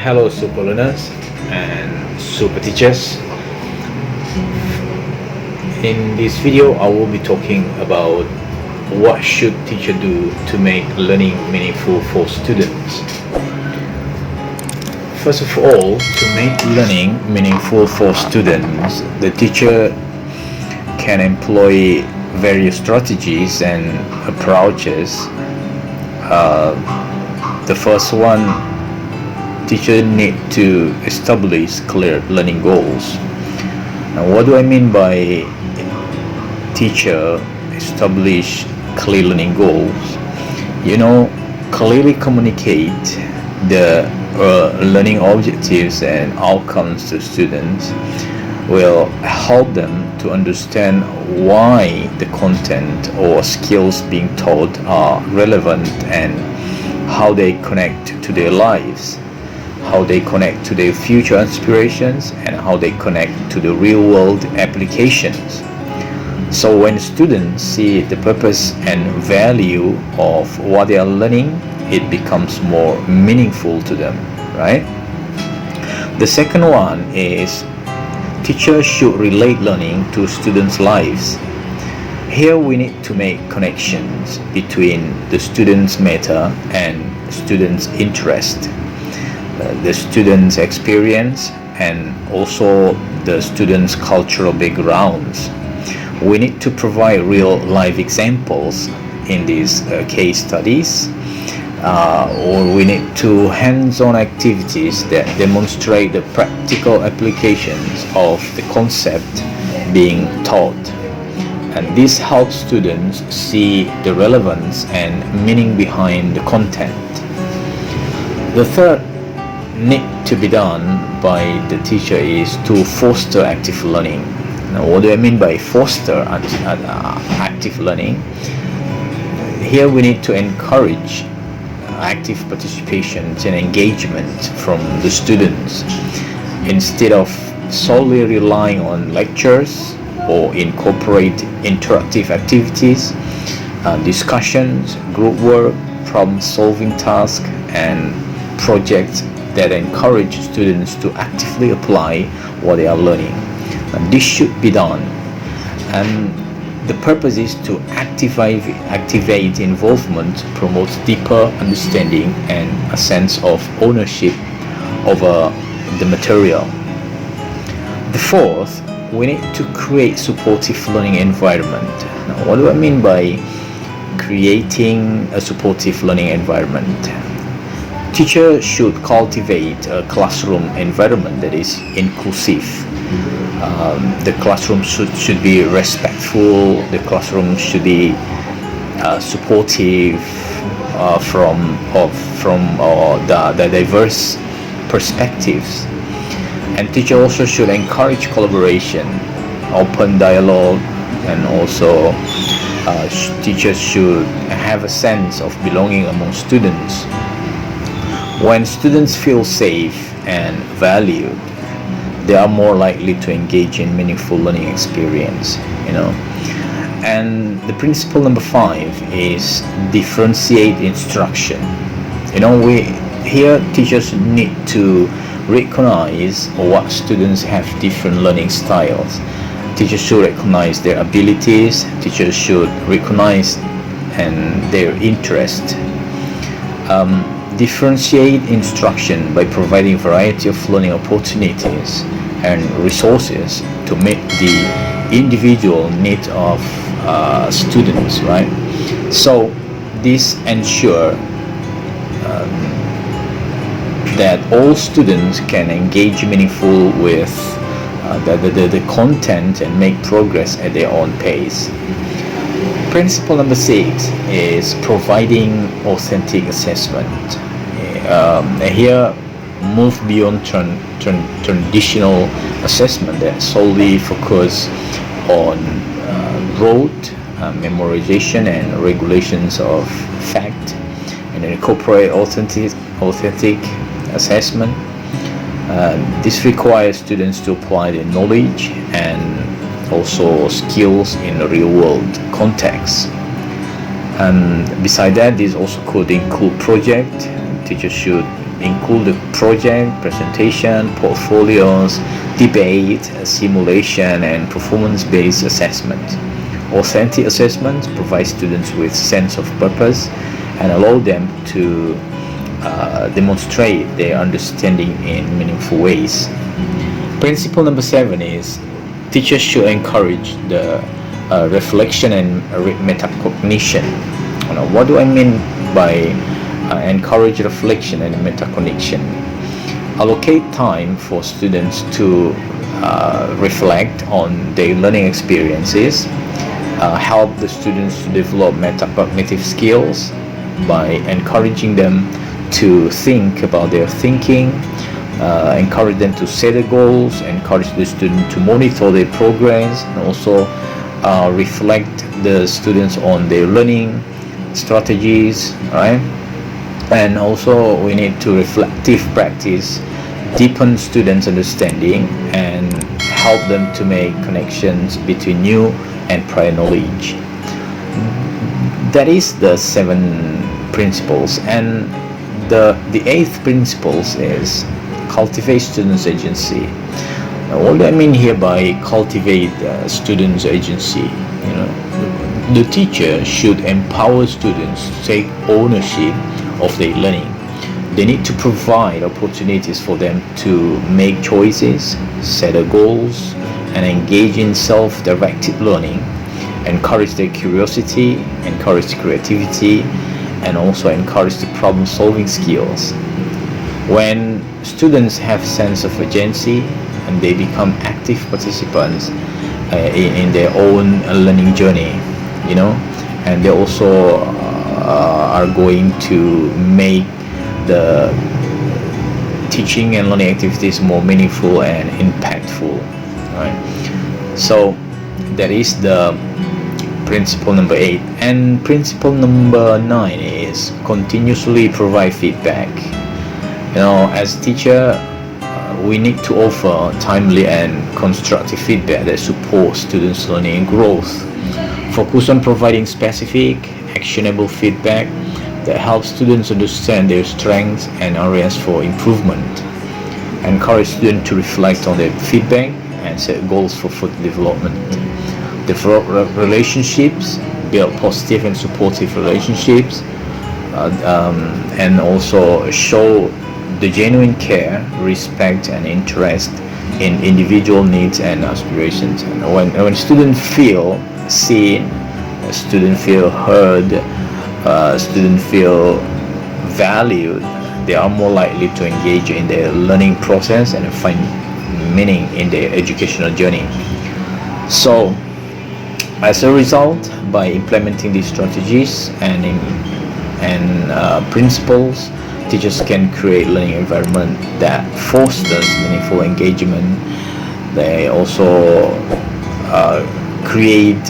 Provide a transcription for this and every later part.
Hello, super learners and super teachers. In this video, I will be talking about what should teacher do to make learning meaningful for students. First of all, to make learning meaningful for students, the teacher can employ various strategies and approaches. The first one, teacher need to establish clear learning goals. Now, what do I mean by teacher establish clear learning goals? Clearly communicate the learning objectives and outcomes to students will help them to understand why the content or skills being taught are relevant and how they connect to their lives, how they connect to their future aspirations, and how they connect to the real world applications. So when students see the purpose and value of what they are learning, it becomes more meaningful to them, right? The second one is teachers should relate learning to students' lives. Here we need to make connections between the students' matter and students' interest, the students' experience, and also the students' cultural backgrounds. We need to provide real life examples in these case studies, or we need to hands-on activities that demonstrate the practical applications of the concept being taught. And this helps students see the relevance and meaning behind the content. The third need to be done by the teacher is to foster active learning. Now, what do I mean by foster active learning? Here we need to encourage active participation and engagement from the students instead of solely relying on lectures, or incorporate interactive activities, discussions, group work, problem-solving tasks, and projects that encourage students to actively apply what they are learning. And this should be done. And the purpose is to activate involvement, promote deeper understanding and a sense of ownership over the material. The fourth, we need to create supportive learning environment. Now, what do I mean by creating a supportive learning environment? Teachers should cultivate a classroom environment that is inclusive. The classroom should be respectful. The classroom should be supportive from the diverse perspectives. And teacher also should encourage collaboration, open dialogue, and also teachers should have a sense of belonging among students. When students feel safe and valued, they are more likely to engage in meaningful learning experience. And the principle number 5 is differentiate instruction. Here teachers need to recognize what students have different learning styles. Teachers should recognize their abilities. Teachers should recognize their interest. Differentiate instruction by providing variety of learning opportunities and resources to meet the individual needs of students, right? So this ensure that all students can engage meaningful with the content and make progress at their own pace. Principle number 6 is providing authentic assessment. Here, move beyond traditional assessment that solely focus on rote memorization and regulations of fact, and incorporate authentic assessment. This requires students to apply their knowledge and also skills in the real world context. And beside that, this also could include project. Teachers should include the project, presentation, portfolios, debate, simulation, and performance-based assessment. Authentic assessment provides students with sense of purpose and allow them to demonstrate their understanding in meaningful ways. Principle number 7 is teachers should encourage the reflection and metacognition. What do I mean by encourage reflection and metacognition? Allocate time for students to reflect on their learning experiences. Help the students to develop metacognitive skills by encouraging them to think about their thinking, encourage them to set the goals, encourage the student to monitor their progress, and also reflect the students on their learning strategies, right? And also we need to reflective practice, deepen students' understanding, and help them to make connections between new and prior knowledge. That is the 7 principles. And the 8th principles is cultivate students' agency. Now, what do I mean here by cultivate students' agency? The teacher should empower students to take ownership of their learning. They need to provide opportunities for them to make choices, set their goals, and engage in self-directed learning, encourage their curiosity, encourage creativity, and also encourage the problem-solving skills. When students have sense of agency and they become active participants in their own learning journey, and they also are going to make the teaching and learning activities more meaningful and impactful, right? So that is the principle number 8. And principle number 9 is continuously provide feedback. As teacher, we need to offer timely and constructive feedback that supports students' learning and growth. Focus on providing specific, actionable feedback that helps students understand their strengths and areas for improvement. Encourage students to reflect on their feedback and set goals for further development. Develop relationships, build positive and supportive relationships, and also show the genuine care, respect, and interest in individual needs and aspirations. And when students feel seen, students feel heard, students feel valued, they are more likely to engage in their learning process and find meaning in their educational journey. So, as a result, by implementing these strategies and principles, teachers can create learning environment that fosters meaningful engagement. They also create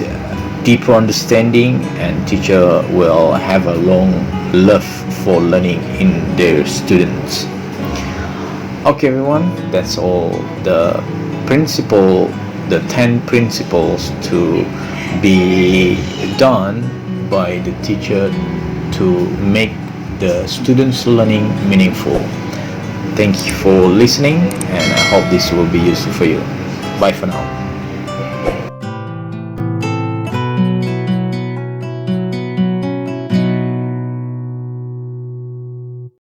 deeper understanding, and teacher will have a long love for learning in their students. Okay, everyone, that's all the 10 principles to be done by the teacher to make the students' learning meaningful. Thank you for listening, and I hope this will be useful for you. Bye for now.